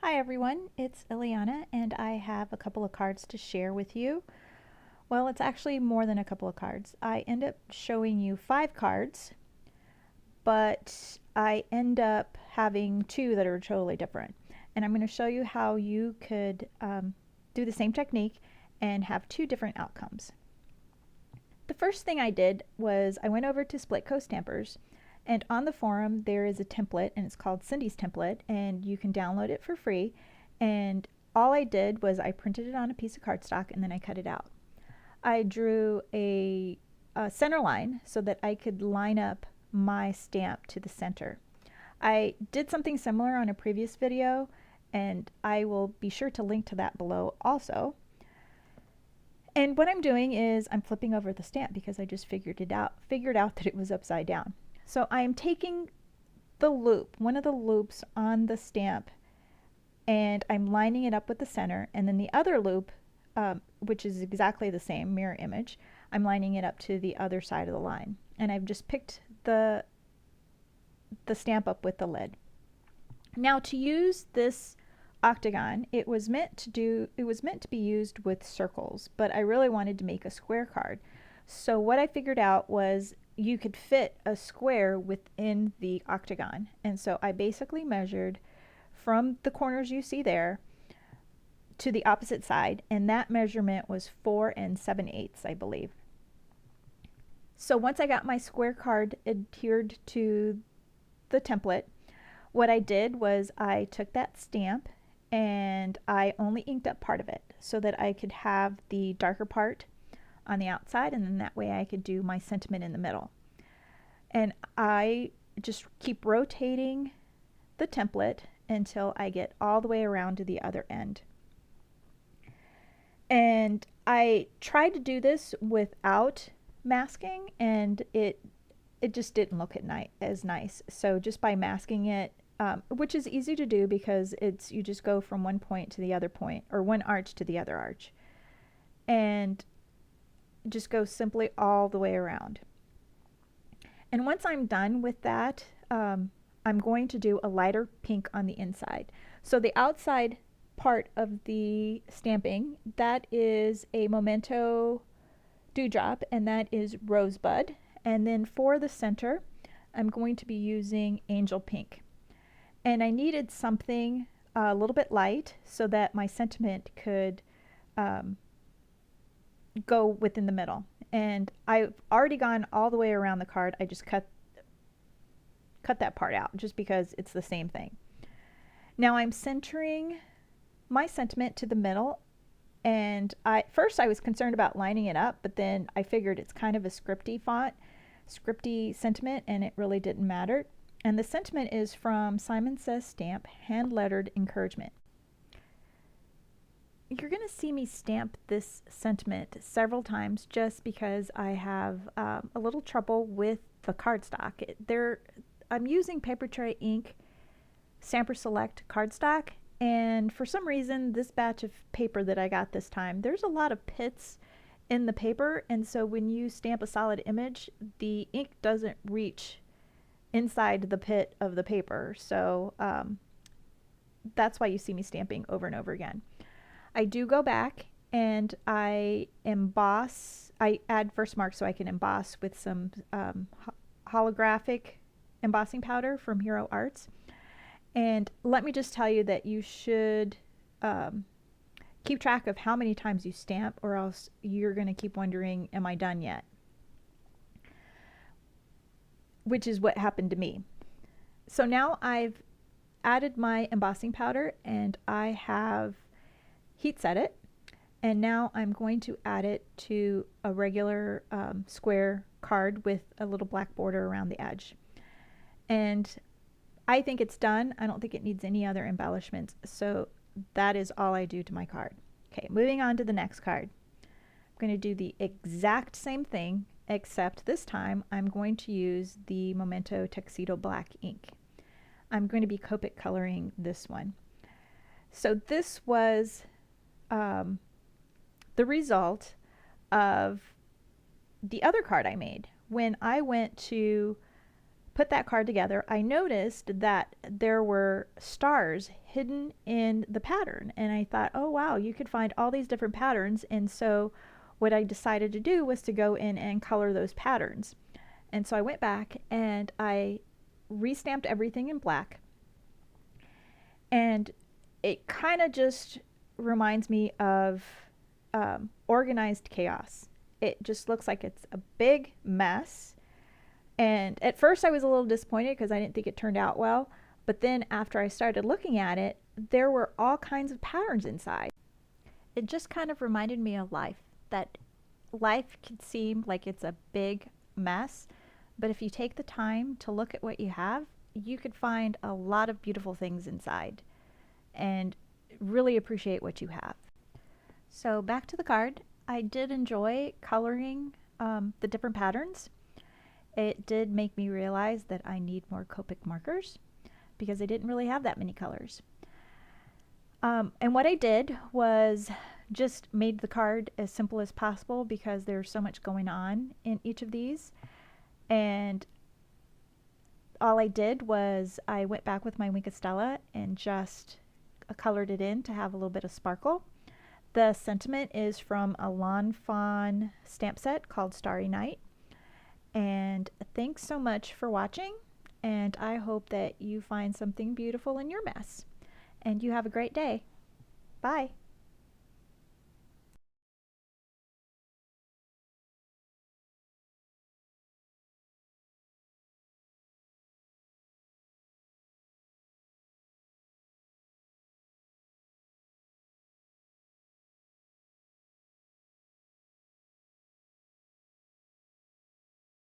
Hi everyone, it's Ileana and I have a couple of cards to share with you. Well, it's actually more than a couple of cards. I end up showing you 5 cards, but I end up having 2 that are totally different. And I'm going to show you how you could do the same technique and have 2 different outcomes. The first thing I did was I went over to Split Coast Stampers, and on the forum there is a template and it's called Cindy's template, and you can download it for free. And all I did was I printed it on a piece of cardstock and then I cut it out. I drew a center line so that I could line up my stamp to the center. I did something similar on a previous video and I will be sure to link to that below also. And what I'm doing is I'm flipping over the stamp because I just figured out that it was upside down. So I'm taking the loop, one of the loops on the stamp, and I'm lining it up with the center, and then the other loop, which is exactly the same mirror image, I'm lining it up to the other side of the line. And I've just picked the stamp up with the lid. Now, to use this octagon, it was meant to be used with circles, but I really wanted to make a square card. So what I figured out was you could fit a square within the octagon, and so I basically measured from the corners you see there to the opposite side, and that measurement was 4 7/8, I believe. So once I got my square card adhered to the template, what I did was I took that stamp and I only inked up part of it so that I could have the darker part on the outside, and then that way I could do my sentiment in the middle. And I just keep rotating the template until I get all the way around to the other end. And I tried to do this without masking, and it just didn't look as nice. So just by masking it, which is easy to do because you just go from one point to the other point, or one arch to the other arch, and just go simply all the way around. And once I'm done with that, I'm going to do a lighter pink on the inside. So the outside part of the stamping, that is a Memento Dewdrop, and that is Rosebud. And then for the center, I'm going to be using Angel Pink. And I needed something a little bit light so that my sentiment could go within the middle. And I've already gone all the way around the card. I just cut that part out just because it's the same thing. Now I'm centering my sentiment to the middle, and first I was concerned about lining it up, but then I figured it's kind of a scripty font, scripty sentiment, and it really didn't matter. And the sentiment is from Simon Says Stamp, hand lettered encouragement. You're going to see me stamp this sentiment several times just because I have a little trouble with the cardstock. I'm using Paper Tray Ink Stamper Select cardstock, and for some reason this batch of paper that I got this time, there's a lot of pits in the paper, and so when you stamp a solid image, the ink doesn't reach inside the pit of the paper. So that's why you see me stamping over and over again. I do go back and I emboss. I add first mark so I can emboss with some holographic embossing powder from Hero Arts. And let me just tell you that you should keep track of how many times you stamp, or else you're going to keep wondering, am I done yet? Which is what happened to me. So now I've added my embossing powder and I have heat set it, and now I'm going to add it to a regular square card with a little black border around the edge. And I think it's done. I don't think it needs any other embellishments, so that is all I do to my card. Okay, moving on to the next card. I'm going to do the exact same thing, except this time I'm going to use the Memento Tuxedo Black ink. I'm going to be Copic coloring this one. So this was the result of the other card I made. When I went to put that card together, I noticed that there were stars hidden in the pattern. And I thought, oh wow, you could find all these different patterns. And so what I decided to do was to go in and color those patterns. And so I went back and I restamped everything in black. And it kind of just reminds me of organized chaos. It just looks like it's a big mess. And at first I was a little disappointed because I didn't think it turned out well. But then after I started looking at it, there were all kinds of patterns inside. It just kind of reminded me of life, that life can seem like it's a big mess, but if you take the time to look at what you have, you could find a lot of beautiful things inside and really appreciate what you have. So back to the card. I did enjoy coloring the different patterns. It did make me realize that I need more Copic markers because I didn't really have that many colors. And what I did was just made the card as simple as possible because there's so much going on in each of these. And all I did was I went back with my Wink of Stella and just colored it in to have a little bit of sparkle. The sentiment is from a Lawn Fawn stamp set called Starry Night. And thanks so much for watching, and I hope that you find something beautiful in your mess. And you have a great day. Bye.